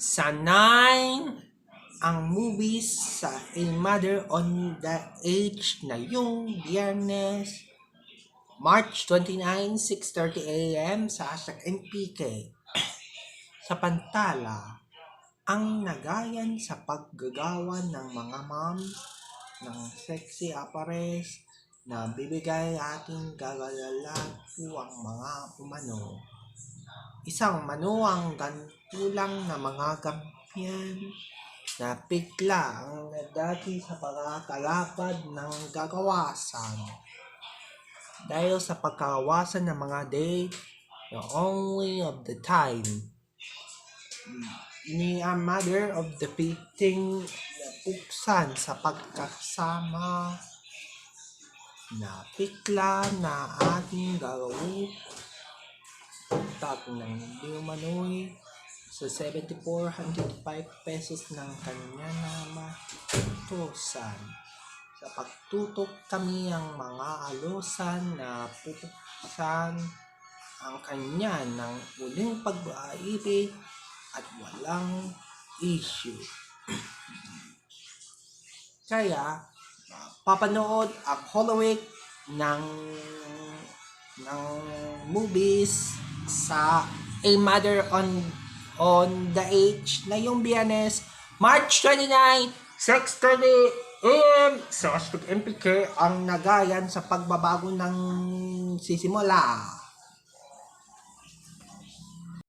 Sa 9 ang movies sa A Mother on the Age na yung Biyernes, March 29, 6:30 a.m. sa #NPK. Sa Pantala, ang nagayan sa paggagawan ng mga moms ng sexy appares na bibigay ating gagalalapo ang mga umano. Isang manuang gantulang na mga kampiyan na bigla ang nadati sa pagkakalapad ng gagawasan. Dahil sa pagkawasan ng mga date, the only of the time, ni a mother of the fitting puksan sa pagkasama na bigla na ating gagawin tag ng hindi umano'y sa 7,405 pesos ng kanya na matutusan. Sa pagtutok kami ang mga alusan na pupuksan ang kanya ng uling pag-aibig at walang issue. Kaya, papanood ang Halloween ng movies sa A Mother on the Age na yung Biyernes, March 29, 6:30 a.m. sa #MPK ang nagayan sa pagbabago ng sisimula.